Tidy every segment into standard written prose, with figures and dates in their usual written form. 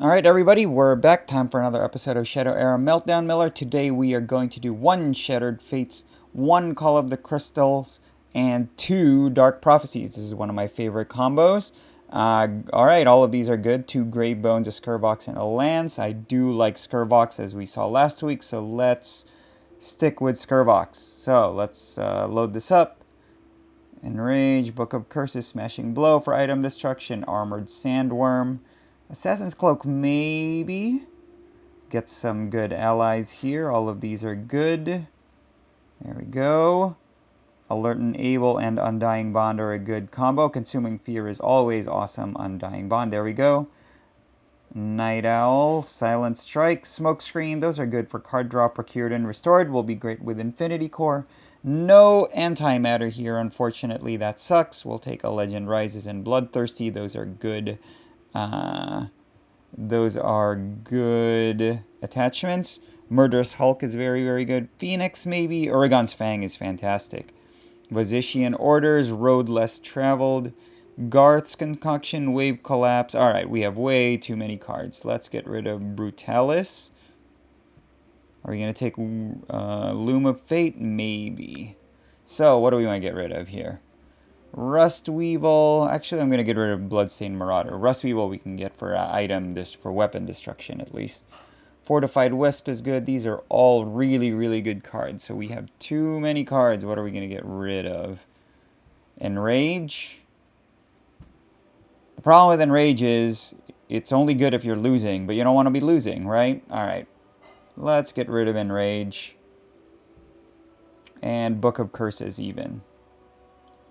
Alright everybody, we're back. Time for another episode of Shadow Era Meltdown Miller. Today we are going to do 1 Shattered Fates, 1 Call of the Crystals, and 2 Dark Prophecies. This is one of my favorite combos. Alright, all of these are good. 2 Grey Bones, a Skervox, and a Lance. I do like Skervox as we saw last week, so let's stick with Skervox. So let's load this up. Enrage, Book of Curses, Smashing Blow for item destruction, Armored Sandworm. Assassin's Cloak, maybe. Get some good allies here. All of these are good. There we go. Alert and Able and Undying Bond are a good combo. Consuming Fear is always awesome. Undying Bond, there we go. Night Owl, Silent Strike, Smokescreen. Those are good for card draw. Procured and Restored will be great with Infinity Core. No Antimatter here, unfortunately. That sucks. We'll take a Legend Rises and Bloodthirsty. Those are good. Those are good attachments. Murderous Hulk is very, very good. Phoenix, maybe. Oregon's Fang is fantastic. Vosician Orders, Road Less Traveled. Garth's Concoction, Wave Collapse. Alright, we have way too many cards. Let's get rid of Brutalis. Are we going to take Loom of Fate? Maybe. So, what do we want to get rid of here? Rust Weevil. Actually, I'm going to get rid of Bloodstained Marauder. Rust Weevil we can get for for weapon destruction at least. Fortified Wisp is good. These are all really, really good cards. So we have too many cards. What are we going to get rid of? Enrage. The problem with Enrage is it's only good if you're losing, but you don't want to be losing, right? Alright. Let's get rid of Enrage. And Book of Curses even.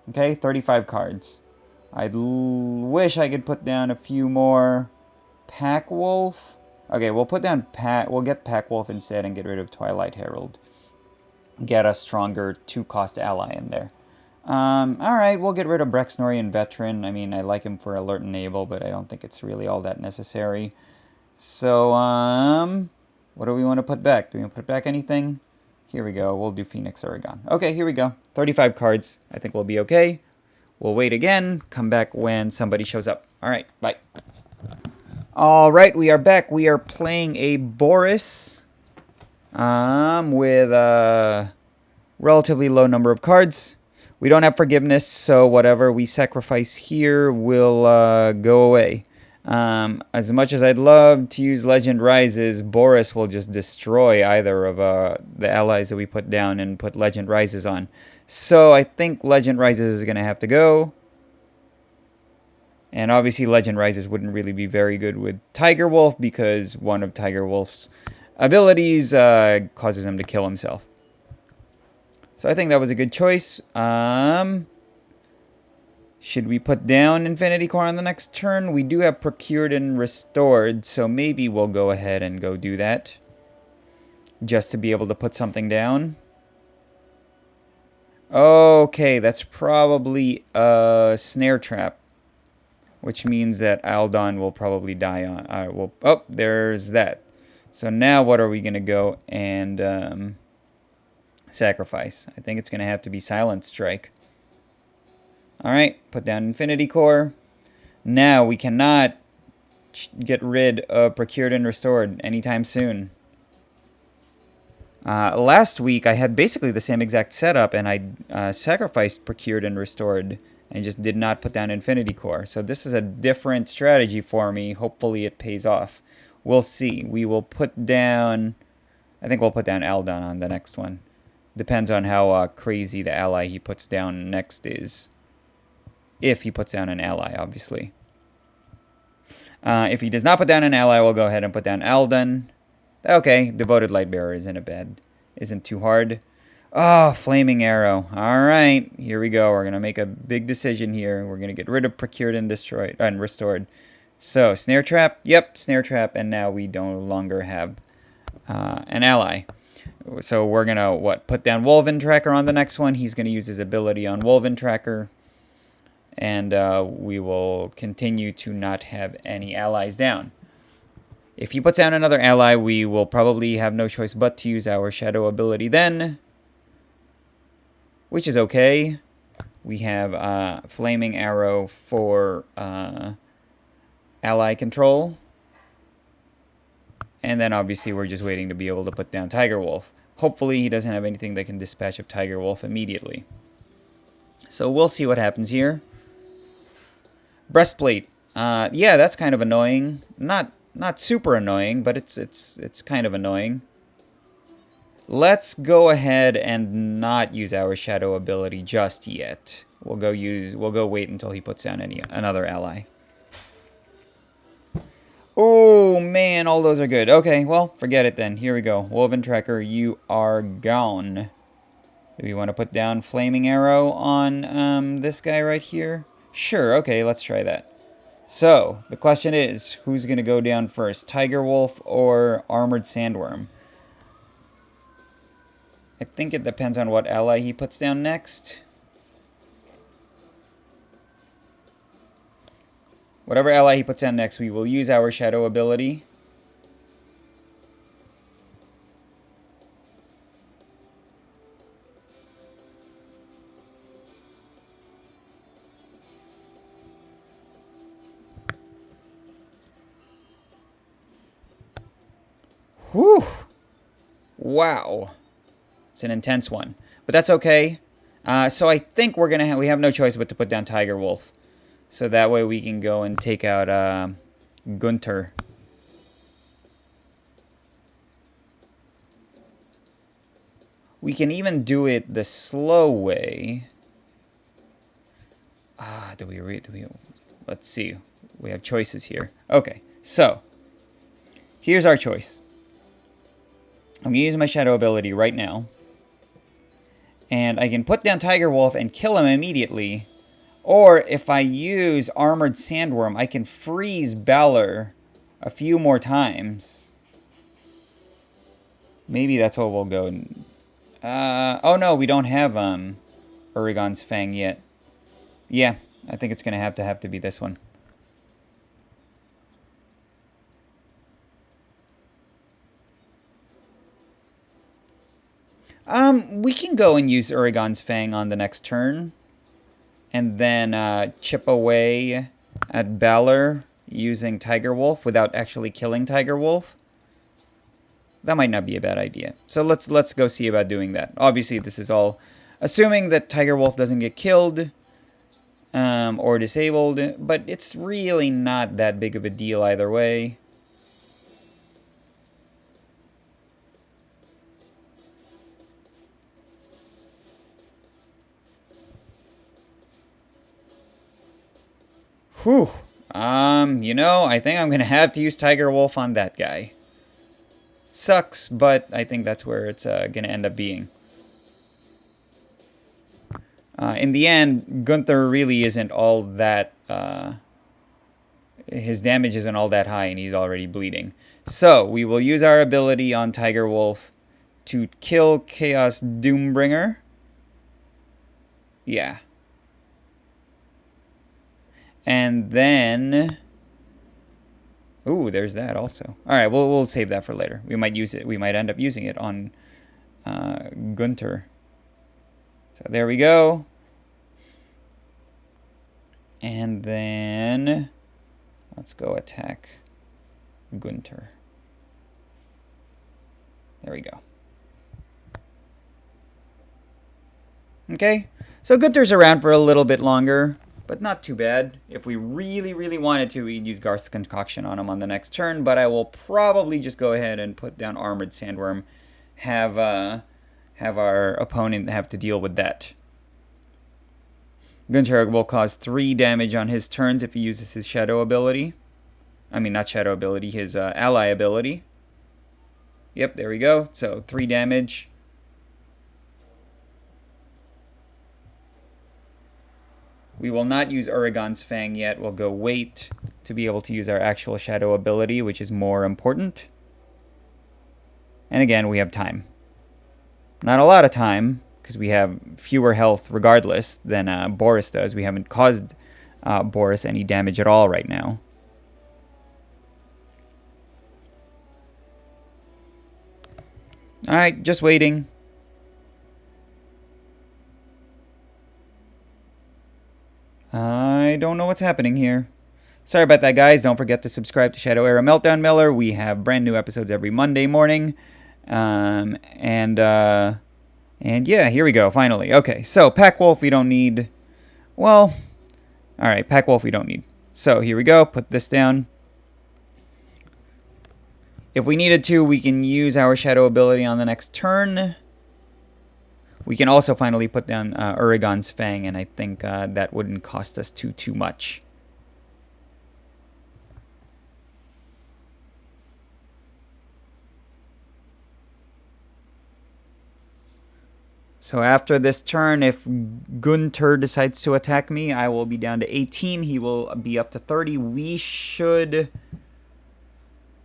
Okay, 35 cards. I wish I could put down a few more. Pack Wolf. Okay, we'll put down we'll get Pack Wolf instead and get rid of Twilight Herald. Get a stronger 2-cost ally in there. Alright, we'll get rid of Braxnorian Veteran. I mean, I like him for Alert and Able, but I don't think it's really all that necessary. So, what do we want to put back? Do we want to put back anything? Here we go. We'll do Phoenix Oregon. Okay, here we go. 35 cards. I think we'll be okay. We'll wait again. Come back when somebody shows up. All right, bye. All right, we are back. We are playing a Boris with a relatively low number of cards. We don't have Forgiveness, so whatever we sacrifice here will go away. As much as I'd love to use Legend Rises, Boris will just destroy either of the allies that we put down and put Legend Rises on. So I think Legend Rises is going to have to go. And obviously Legend Rises wouldn't really be very good with Tiger Wolf because one of Tiger Wolf's abilities causes him to kill himself. So I think that was a good choice. Should we put down Infinity Core on the next turn? We do have Procured and Restored, so maybe we'll go ahead and go do that. Just to be able to put something down. Okay, that's probably a Snare Trap. Which means that Aldon will probably die on... oh, there's that. So now what are we going to go and sacrifice? I think it's going to have to be Silent Strike. Alright, put down Infinity Core. Now, we cannot get rid of Procured and Restored anytime soon. Last week, I had basically the same exact setup, and I sacrificed Procured and Restored, and just did not put down Infinity Core. So this is a different strategy for me. Hopefully it pays off. We'll see. We will put down... I think we'll put down Aldon on the next one. Depends on how crazy the ally he puts down next is. If he puts down an ally, obviously. If he does not put down an ally, we'll go ahead and put down Aldon. Okay, Devoted Lightbearer isn't too hard. Oh, Flaming Arrow. Alright, here we go. We're going to make a big decision here. We're going to get rid of Procured and Destroyed and Restored. So, Snare Trap. Yep, Snare Trap. And now we no longer have an ally. So we're going to, put down Wolven Tracker on the next one. He's going to use his ability on Wolven Tracker. And we will continue to not have any allies down. If he puts down another ally, we will probably have no choice but to use our Shadow ability then. Which is okay. We have Flaming Arrow for ally control. And then obviously we're just waiting to be able to put down Tiger Wolf. Hopefully he doesn't have anything that can dispatch of Tiger Wolf immediately. So we'll see what happens here. Breastplate. Yeah, that's kind of annoying. Not super annoying, but it's kind of annoying. Let's go ahead and not use our shadow ability just yet. We'll go wait until he puts down another ally. Oh man, all those are good. Okay, well, forget it then. Here we go. Woven Tracker, you are gone. Do we want to put down Flaming Arrow on this guy right here? Sure, okay, let's try that. So, the question is, who's going to go down first? Tiger Wolf or Armored Sandworm? I think it depends on what ally he puts down next. Whatever ally he puts down next, we will use our shadow ability. Whew! Wow. It's an intense one. But that's okay. So I think we have no choice but to put down Tiger Wolf. So that way we can go and take out Gunther. We can even do it the slow way. Let's see. We have choices here. Okay, so here's our choice. I'm going to use my shadow ability right now. And I can put down Tiger Wolf and kill him immediately. Or if I use Armored Sandworm, I can freeze Balor a few more times. Maybe that's what we'll go. Oh no, we don't have Uragan's Fang yet. Yeah, I think it's going to have to be this one. We can go and use Uragan's Fang on the next turn. And then chip away at Balor using Tiger Wolf without actually killing Tiger Wolf. That might not be a bad idea. So let's go see about doing that. Obviously, this is all assuming that Tiger Wolf doesn't get killed or disabled. But it's really not that big of a deal either way. Whew. You know, I think I'm going to have to use Tiger Wolf on that guy. Sucks, but I think that's where it's going to end up being. In the end, Gunther really isn't all that... his damage isn't all that high, and he's already bleeding. So, we will use our ability on Tiger Wolf to kill Chaos Doombringer. Yeah. And then... Ooh, there's that also. Alright, we'll save that for later. We might use it. We might end up using it on Gunther. So there we go. And then... let's go attack Gunther. There we go. Okay. So Gunther's around for a little bit longer. But not too bad. If we really, really wanted to, we'd use Garth's Concoction on him on the next turn. But I will probably just go ahead and put down Armored Sandworm. Have our opponent have to deal with that. Gunther will cause 3 damage on his turns if he uses his Shadow ability. I mean, not Shadow ability, his Ally ability. Yep, there we go. So, 3 damage. We will not use Uragan's Fang yet. We'll go wait to be able to use our actual Shadow ability, which is more important. And again, we have time. Not a lot of time, because we have fewer health regardless than Boris does. We haven't caused Boris any damage at all right now. Alright, just waiting. I don't know what's happening here. Sorry about that, guys. Don't forget to subscribe to Shadow Era Meltdown Miller. We have brand new episodes every Monday morning. And yeah, here we go, finally. Okay, so Pack Wolf we don't need. Well, alright, Pack Wolf we don't need. So here we go, put this down. If we needed to, we can use our Shadow ability on the next turn. We can also finally put down Uragan's Fang, and I think that wouldn't cost us too much. So after this turn, if Gunther decides to attack me, I will be down to 18. He will be up to 30. We should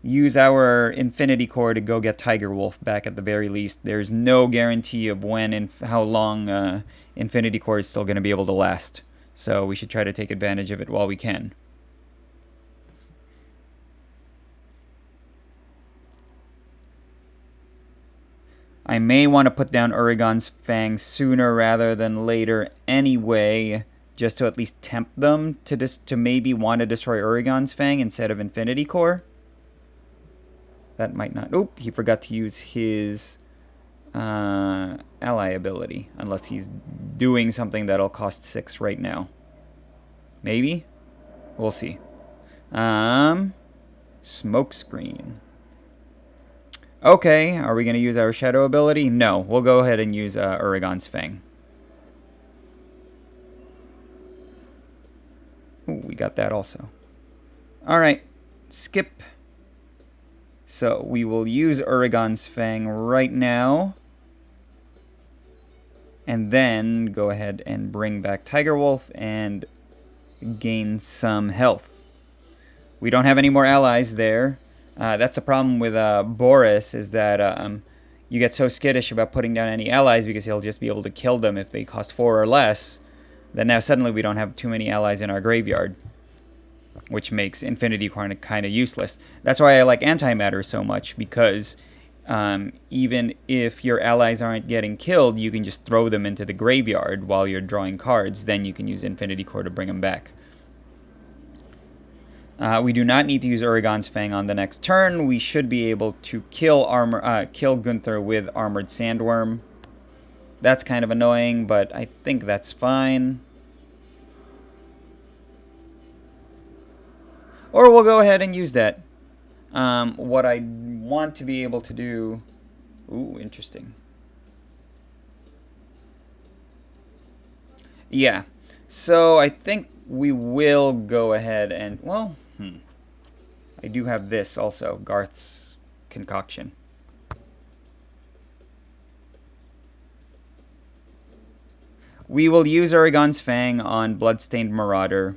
use our Infinity Core to go get Tiger Wolf back at the very least. There's no guarantee of when and how long Infinity Core is still going to be able to last. So we should try to take advantage of it while we can. I may want to put down Uragan's Fang sooner rather than later anyway, just to at least tempt them to maybe want to destroy Uragan's Fang instead of Infinity Core. That might not... Oop, he forgot to use his ally ability, unless he's doing something that'll cost 6 right now. Maybe? We'll see. Smokescreen. Okay, are we going to use our Shadow ability? No, we'll go ahead and use Uragan's Fang. Ooh, we got that also. Alright, skip. So we will use Uragan's Fang right now. And then go ahead and bring back Tiger Wolf and gain some health. We don't have any more allies there. That's the problem with Boris, is that you get so skittish about putting down any allies because he'll just be able to kill them if they cost 4 or less. Then now suddenly we don't have too many allies in our graveyard, which makes Infinity Core kind of useless. That's why I like Antimatter so much, because even if your allies aren't getting killed, you can just throw them into the graveyard while you're drawing cards. Then you can use Infinity Core to bring them back. We do not need to use Uragan's Fang on the next turn. We should be able to kill Gunther with Armored Sandworm. That's kind of annoying, but I think that's fine. Or we'll go ahead and use that. What I want to be able to do... Ooh, interesting. Yeah. So I think we will go ahead and... Well... I do have this also, Garth's Concoction. We will use Uragan's Fang on Bloodstained Marauder.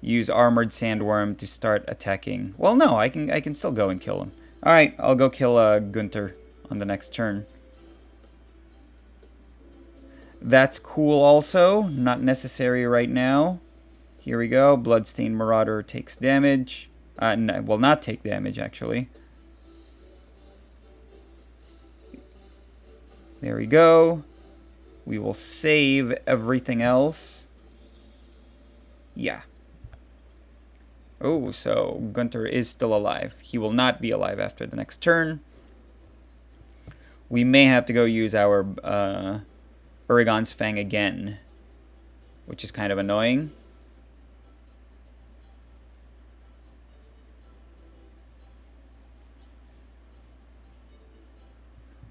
Use Armored Sandworm to start attacking. Well, no, I can still go and kill him. Alright, I'll go kill Gunther on the next turn. That's cool also. Not necessary right now. Here we go. Bloodstained Marauder takes damage. Will not take damage, actually. There we go. We will save everything else. Yeah. Oh, so Gunther is still alive. He will not be alive after the next turn. We may have to go use our Uragan's Fang again, which is kind of annoying.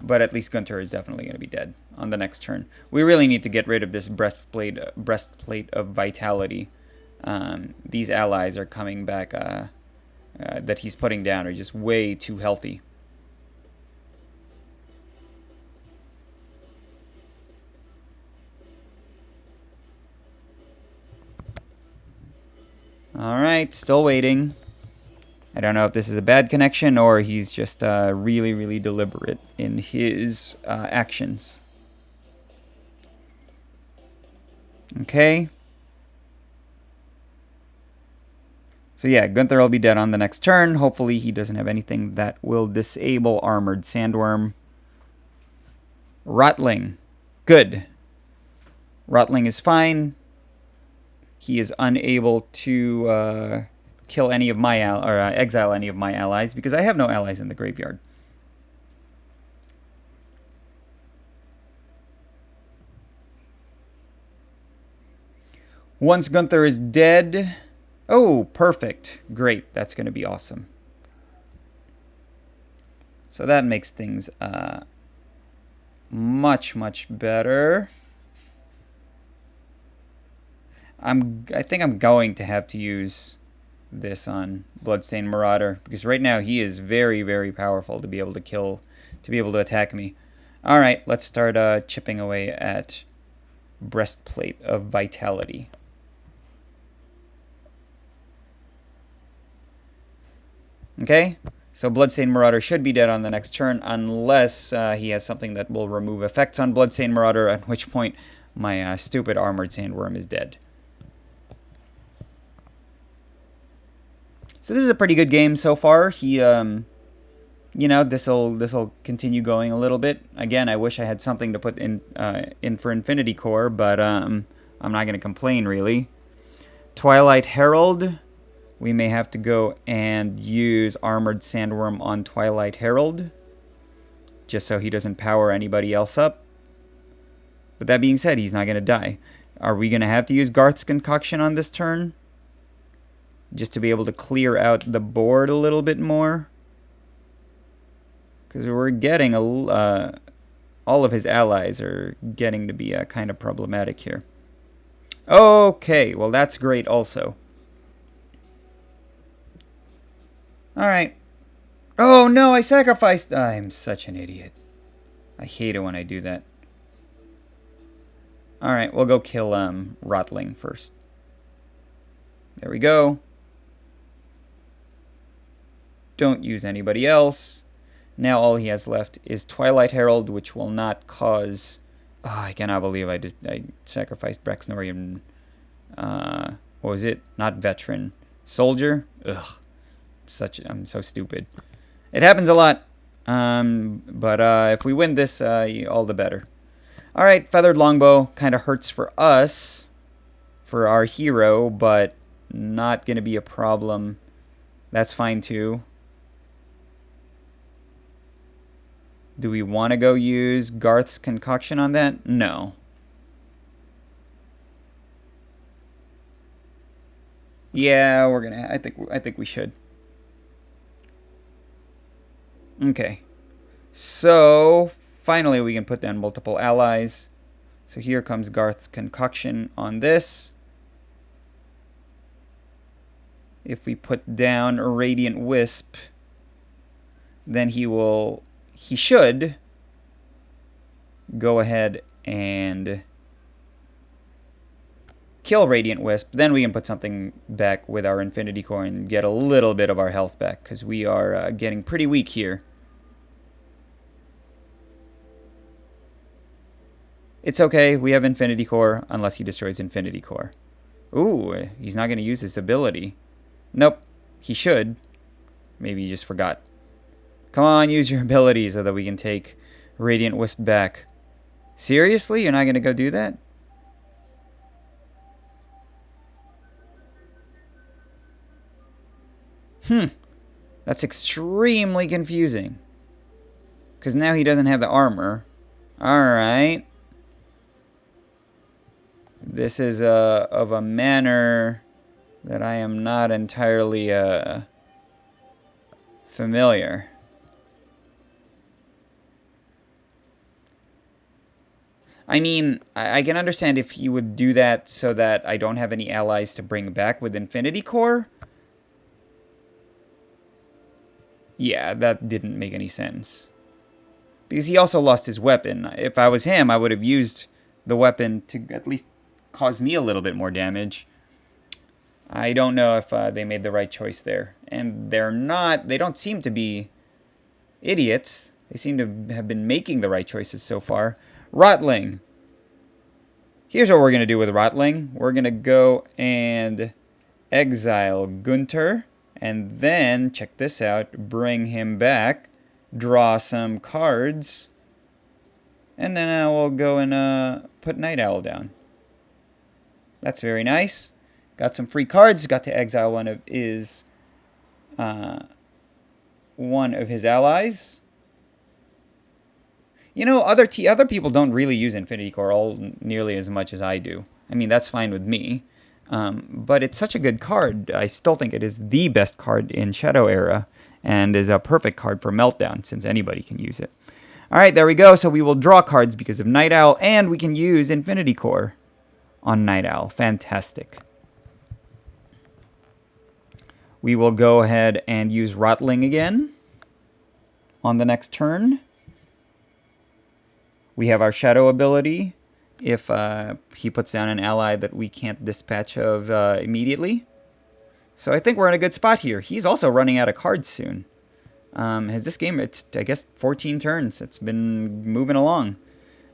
But at least Gunther is definitely going to be dead on the next turn. We really need to get rid of this breastplate of vitality. These allies are coming back that he's putting down are just way too healthy. Alright, still waiting. I don't know if this is a bad connection or he's just really deliberate in his actions. Okay. So yeah, Gunther will be dead on the next turn. Hopefully he doesn't have anything that will disable Armored Sandworm. Rotling. Good. Rotling is fine. He is unable to kill any of my exile any of my allies, because I have no allies in the graveyard. Once Gunther is dead... Oh, perfect. Great. That's going to be awesome. So that makes things much, much better. I think I'm going to have to use this on Bloodstained Marauder, because right now he is very, very powerful to be able to attack me. All right, let's start chipping away at Breastplate of Vitality. Okay, so Bloodstained Marauder should be dead on the next turn, unless he has something that will remove effects on Bloodstained Marauder, at which point my stupid Armored Sandworm is dead. So this is a pretty good game so far. He, you know, this'll continue going a little bit. Again, I wish I had something to put in for Infinity Core, but I'm not going to complain, really. Twilight Herald. We may have to go and use Armored Sandworm on Twilight Herald, just so he doesn't power anybody else up. But that being said, he's not going to die. Are we going to have to use Garth's Concoction on this turn, just to be able to clear out the board a little bit more? Because we're getting all of his allies are getting to be kind of problematic here. Okay, well that's great also. Alright. Oh no, I sacrificed. I'm such an idiot. I hate it when I do that. Alright, we'll go kill Rotling first. There we go. Don't use anybody else. Now all he has left is Twilight Herald, which will not cause... Oh, I cannot believe I sacrificed Braxnorian... what was it? Not Veteran. Soldier? Ugh. I'm so stupid. It happens a lot. But if we win this, all the better. Alright, Feathered Longbow kind of hurts for us, for our hero, but not going to be a problem. That's fine too. Do we want to go use Garth's Concoction on that? No. Yeah, we're gonna. I think we should. Okay. So finally, we can put down multiple allies. So here comes Garth's Concoction on this. If we put down a Radiant Wisp, then he should go ahead and kill Radiant Wisp. Then we can put something back with our Infinity Core and get a little bit of our health back, because we are getting pretty weak here. It's okay, we have Infinity Core, unless he destroys Infinity Core. Ooh, he's not going to use his ability. Nope, he should. Maybe he just forgot. Come on, use your ability so that we can take Radiant Wisp back. Seriously? You're not going to go do that? That's extremely confusing. Because now he doesn't have the armor. Alright. This is of a manner that I am not entirely familiar. I mean, I can understand if you would do that so that I don't have any allies to bring back with Infinity Core. Yeah, that didn't make any sense. Because he also lost his weapon. If I was him, I would have used the weapon to at least cause me a little bit more damage. I don't know if they made the right choice there. And they don't seem to be idiots. They seem to have been making the right choices so far. Rotling. Here's what we're going to do with Rotling. We're going to go and exile Gunther. And then, check this out, bring him back. Draw some cards. And then we'll go and put Night Owl down. That's very nice. Got some free cards. Got to exile one of his allies. You know, other people don't really use Infinity Core all nearly as much as I do. I mean, that's fine with me. But it's such a good card. I still think it is the best card in Shadow Era, and is a perfect card for Meltdown, since anybody can use it. Alright, there we go. So we will draw cards because of Night Owl, and we can use Infinity Core on Night Owl. Fantastic. We will go ahead and use Rotling again on the next turn. We have our Shadow ability if he puts down an ally that we can't dispatch of immediately. So I think we're in a good spot here. He's also running out of cards soon. Has this game, it's, I guess, 14 turns. It's been moving along.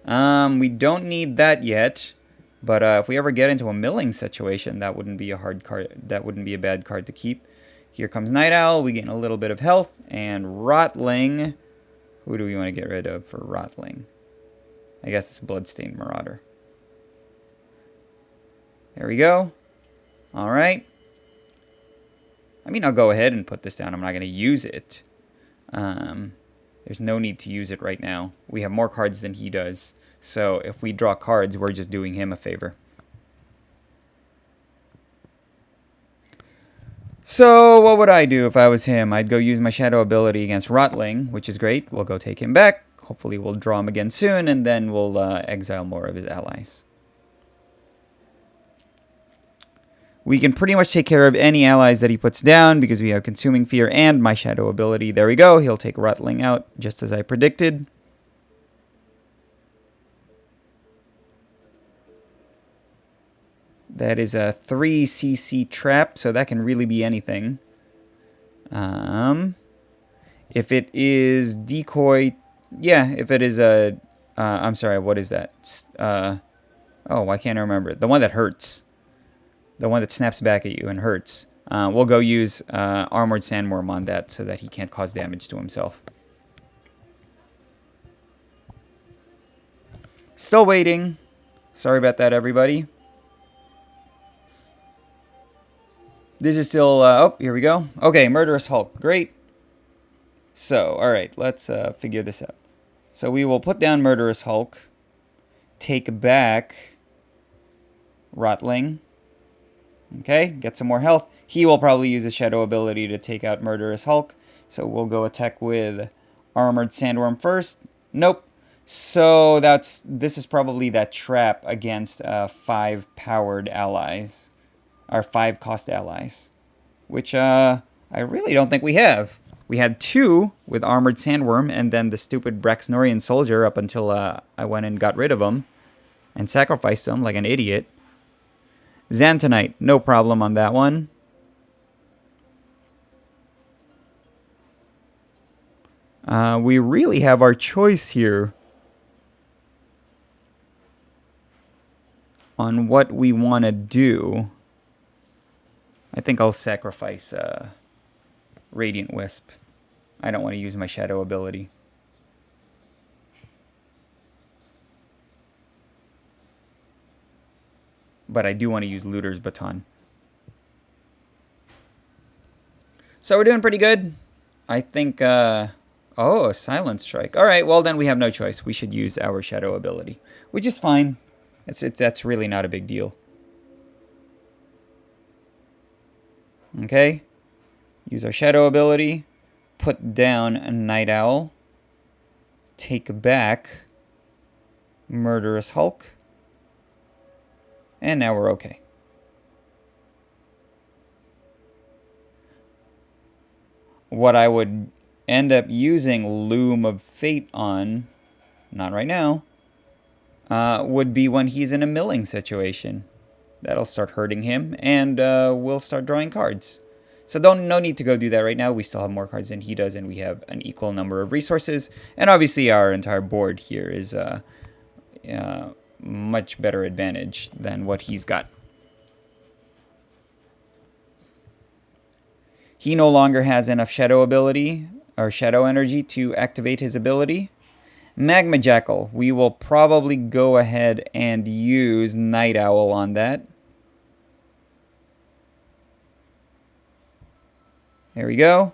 We don't need that yet. But if we ever get into a milling situation, that wouldn't be a hard card. That wouldn't be a bad card to keep. Here comes Night Owl. We gain a little bit of health. And Rotling. Who do we want to get rid of for Rotling? I guess it's Bloodstained Marauder. There we go. Alright. I mean, I'll go ahead and put this down. I'm not going to use it. There's no need to use it right now. We have more cards than he does. So if we draw cards, we're just doing him a favor. So what would I do if I was him? I'd go use my Shadow ability against Rotling, which is great. We'll go take him back. Hopefully we'll draw him again soon, and then we'll exile more of his allies. We can pretty much take care of any allies that he puts down because we have Consuming Fear and my Shadow ability. There we go. He'll take Rotling out, just as I predicted. That is a 3 CC trap, so that can really be anything. If it is decoy... Yeah, if it is a... I'm sorry, what is that? Oh, I can't remember. The one that hurts. The one that snaps back at you and hurts. We'll go use Armored Sandworm on that so that he can't cause damage to himself. Still waiting. Sorry about that, everybody. This is still... oh, here we go. Okay, Murderous Hulk. Great. So, alright, let's figure this out. So we will put down Murderous Hulk. Take back Rotling. Okay, get some more health. He will probably use a Shadow ability to take out Murderous Hulk. So we'll go attack with Armored Sandworm first. Nope. So this is probably that trap against 5 powered allies. Our 5 cost allies. Which I really don't think we have. We had 2 with Armored Sandworm and then the stupid Braxnorian Soldier up until I went and got rid of him. And sacrificed him like an idiot. Xantonite, no problem on that one. We really have our choice here on what we want to do. I think I'll sacrifice Radiant Wisp. I don't want to use my Shadow ability. But I do want to use Looter's Baton. So we're doing pretty good. I think... oh, a Silent Strike. Alright, well then we have no choice. We should use our Shadow ability. Which is fine. That's really not a big deal. Okay. Use our Shadow ability. Put down a Night Owl. Take back Murderous Hulk. And now we're okay. What I would end up using Loom of Fate on, not right now, would be when he's in a milling situation. That'll start hurting him, and we'll start drawing cards. So no need to go do that right now. We still have more cards than he does, and we have an equal number of resources. And obviously our entire board here is much better advantage than what he's got. He no longer has enough Shadow ability, or Shadow energy, to activate his ability. Magma Jackal. We will probably go ahead and use Night Owl on that. There we go.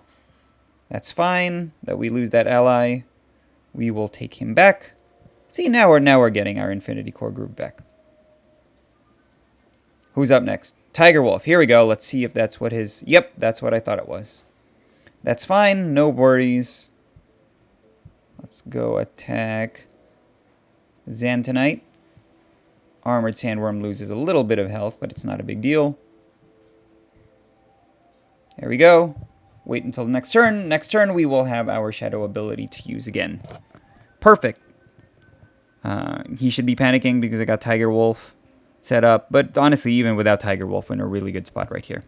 That's fine that we lose that ally. We will take him back. See, now we're getting our Infinity Core group back. Who's up next? Tiger Wolf. Here we go. Let's see if that's what his... Yep, that's what I thought it was. That's fine. No worries. Let's go attack Xantonite. Armored Sandworm loses a little bit of health, but it's not a big deal. There we go. Wait until the next turn. Next turn, we will have our Shadow ability to use again. Perfect. He should be panicking because I got Tiger Wolf set up. But honestly, even without Tiger Wolf, we're in a really good spot right here.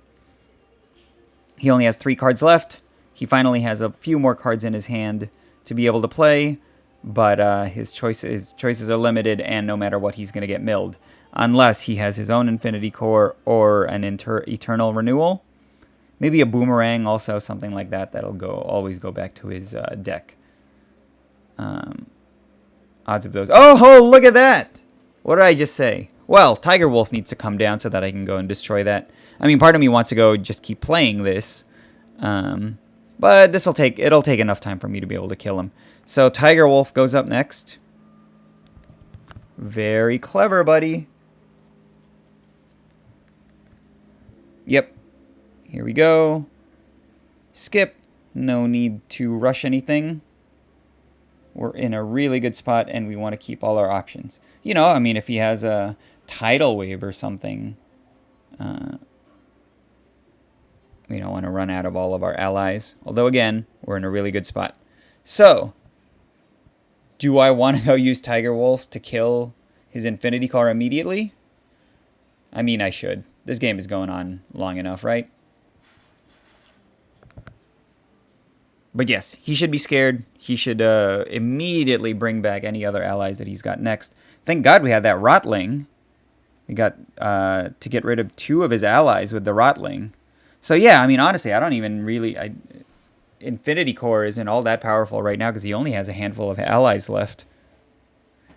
He only has 3 cards left. He finally has a few more cards in his hand to be able to play. But his choices are limited, and no matter what, he's going to get milled. Unless he has his own Infinity Core or an Eternal Renewal. Maybe a Boomerang also, something like that. That'll always go back to his deck. Odds of those. Oh, look at that! What did I just say? Well, Tiger Wolf needs to come down so that I can go and destroy that. I mean, part of me wants to go just keep playing this. But it'll take enough time for me to be able to kill him. So Tiger Wolf goes up next. Very clever, buddy. Yep. Here we go. Skip. No need to rush anything. We're in a really good spot, and we want to keep all our options. You know, I mean, if he has a tidal wave or something, we don't want to run out of all of our allies. Although, again, we're in a really good spot. So, do I want to go use Tiger Wolf to kill his Infinity Core immediately? I mean, I should. This game is going on long enough, right? But yes, he should be scared. He should immediately bring back any other allies that he's got next. Thank God we have that Rotling. We got to get rid of 2 of his allies with the Rotling. So yeah, I mean, honestly, I don't even really... Infinity Core isn't all that powerful right now because he only has a handful of allies left.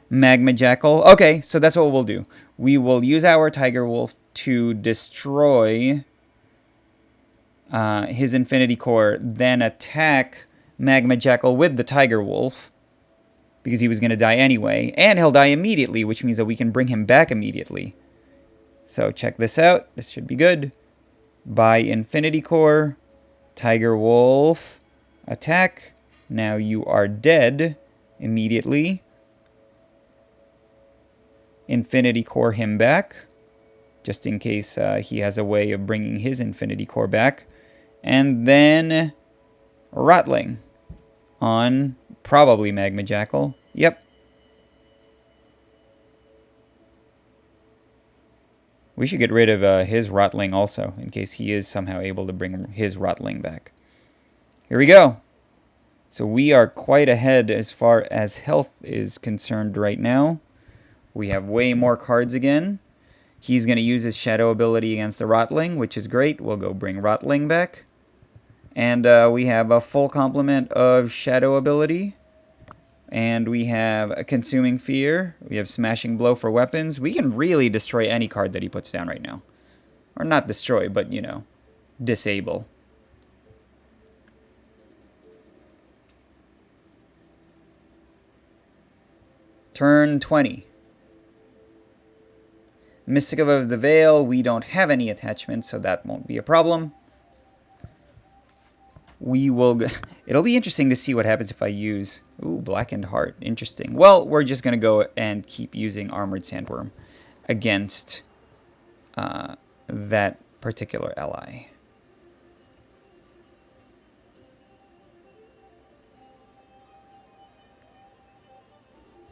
Magma Jackal. Okay, so that's what we'll do. We will use our Tiger Wolf to destroy... his Infinity Core, then attack Magma Jackal with the Tiger Wolf, because he was going to die anyway, and he'll die immediately, which means that we can bring him back immediately. So check this out. This should be good. Buy Infinity Core, Tiger Wolf, attack. Now you are dead immediately. Infinity Core him back, just in case he has a way of bringing his Infinity Core back. And then Rotling on probably Magma Jackal. Yep. We should get rid of his Rotling also, in case he is somehow able to bring his Rotling back. Here we go. So we are quite ahead as far as health is concerned right now. We have way more cards again. He's going to use his Shadow ability against the Rotling, which is great. We'll go bring Rotling back. And we have a full complement of Shadow ability. And we have a Consuming Fear. We have Smashing Blow for weapons. We can really destroy any card that he puts down right now. Or not destroy, but, you know, disable. Turn 20. Mystic of the Veil, we don't have any attachments, so that won't be a problem. We will... It'll be interesting to see what happens if I use... Ooh, Blackened Heart. Interesting. Well, we're just going to go and keep using Armored Sandworm against that particular ally.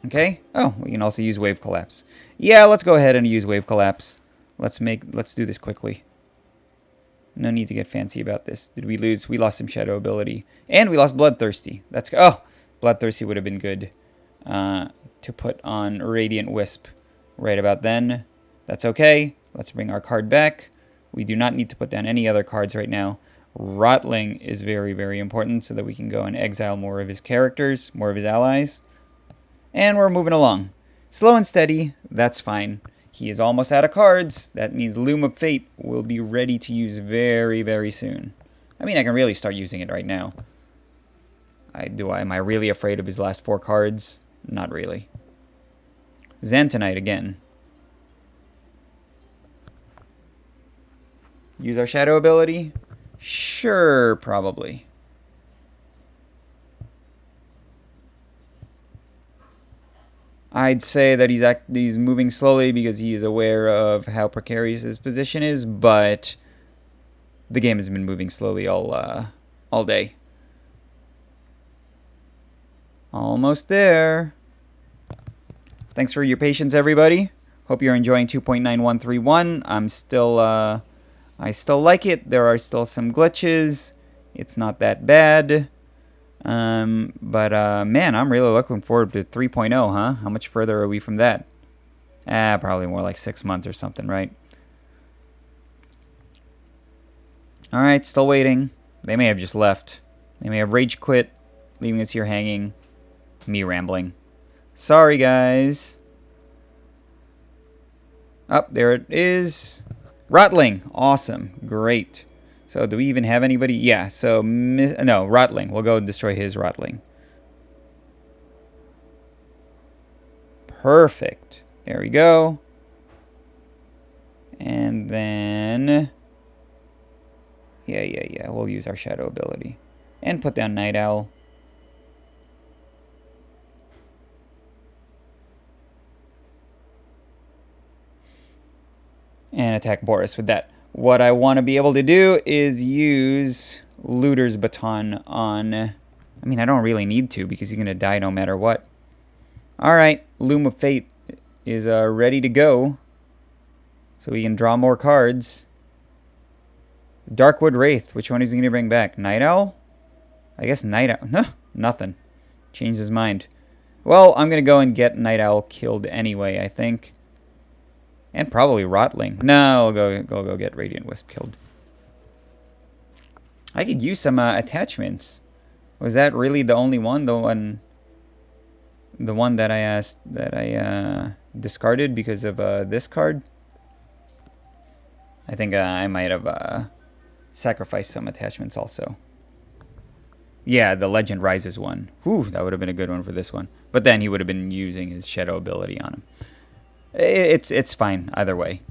Okay. Oh, we can also use Wave Collapse. Yeah, let's go ahead and use Wave Collapse. Let's do this quickly. No need to get fancy about this. Did we lose? We lost some Shadow ability. And we lost Bloodthirsty. That's... Oh! Bloodthirsty would have been good to put on Radiant Wisp right about then. That's okay. Let's bring our card back. We do not need to put down any other cards right now. Rotling is very, very important so that we can go and exile more of his characters, more of his allies. And we're moving along. Slow and steady, that's fine. He is almost out of cards. That means Loom of Fate will be ready to use very, very soon. I mean, I can really start using it right now. Am I really afraid of his last 4 cards? Not really. Xantonite again. Use our shadow ability? Sure, probably. I'd say that he's moving slowly because he is aware of how precarious his position is, but the game has been moving slowly all day. Almost there. Thanks for your patience, everybody. Hope you're enjoying 2.9131. I still like it. There are still some glitches. It's not that bad. Man, I'm really looking forward to 3.0, huh? How much further are we from that? Probably more like 6 months or something, right? Alright, still waiting. They may have just left. They may have rage quit, leaving us here hanging. Me rambling. Sorry, guys. Up there it is. Rotling. Awesome. Great. So do we even have anybody? Yeah, so no, Rotling. We'll go and destroy his Rotling. Perfect. There we go. And then yeah, we'll use our shadow ability. And put down Night Owl. And attack Boris with that. What I want to be able to do is use Looter's Baton on... I mean, I don't really need to because he's going to die no matter what. Alright, Loom of Fate is ready to go. So we can draw more cards. Darkwood Wraith, which one is he going to bring back? Night Owl? I guess Night Owl. No, nothing. Changed his mind. Well, I'm going to go and get Night Owl killed anyway, I think. And probably Rotling. No, I'll go get Radiant Wisp killed. I could use some attachments. Was that really the only one? The one that I discarded because of this card? I think I might have sacrificed some attachments also. Yeah, the Legend Rises one. Whew, that would have been a good one for this one. But then he would have been using his shadow ability on him. It's fine either way.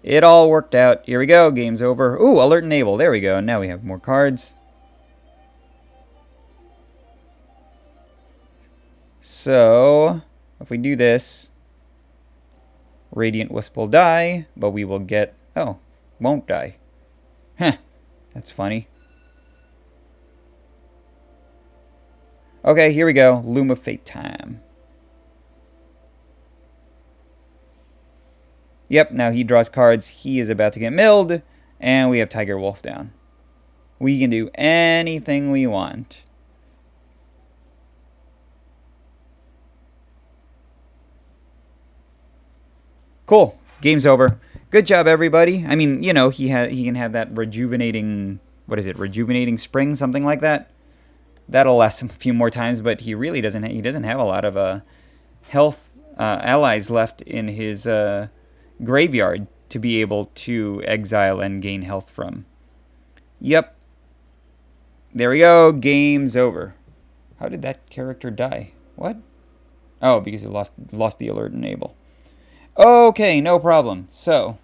It all worked out. Here we go. Game's over. Ooh, alert enable. There we go. Now we have more cards. So, if we do this, Radiant Wisp will die, but we will get... Oh, won't die. Huh. That's funny. Okay, here we go. Loom of Fate time. Yep, now he draws cards. He is about to get milled. And we have Tiger Wolf down. We can do anything we want. Cool. Game's over. Good job, everybody. I mean, you know, he can have that rejuvenating... What is it? Rejuvenating Spring? Something like that. That'll last him a few more times, but he really doesn't... He doesn't have a lot of health allies left in his... graveyard to be able to exile and gain health from. Yep. There we go. Game's over. How did that character die? What? Oh, because he lost the alert enable. Okay, no problem. So,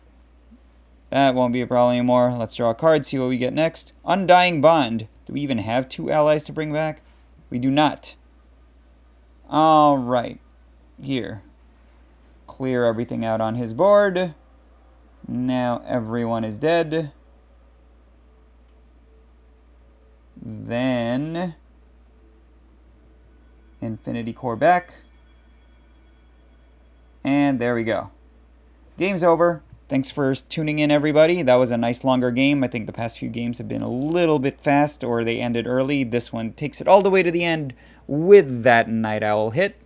that won't be a problem anymore. Let's draw a card, see what we get next. Undying Bond. Do we even have 2 allies to bring back? We do not. Alright. Here. Clear everything out on his board. Now everyone is dead. Then Infinity Core back. And there we go. Game's over. Thanks for tuning in, everybody. That was a nice longer game. I think the past few games have been a little bit fast, or they ended early. This one takes it all the way to the end with that Night Owl hit.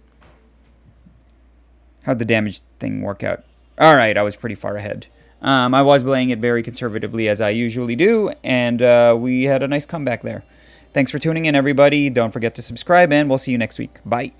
How'd the damage thing work out? Alright, I was pretty far ahead. I was playing it very conservatively, as I usually do, and we had a nice comeback there. Thanks for tuning in, everybody. Don't forget to subscribe, and we'll see you next week. Bye.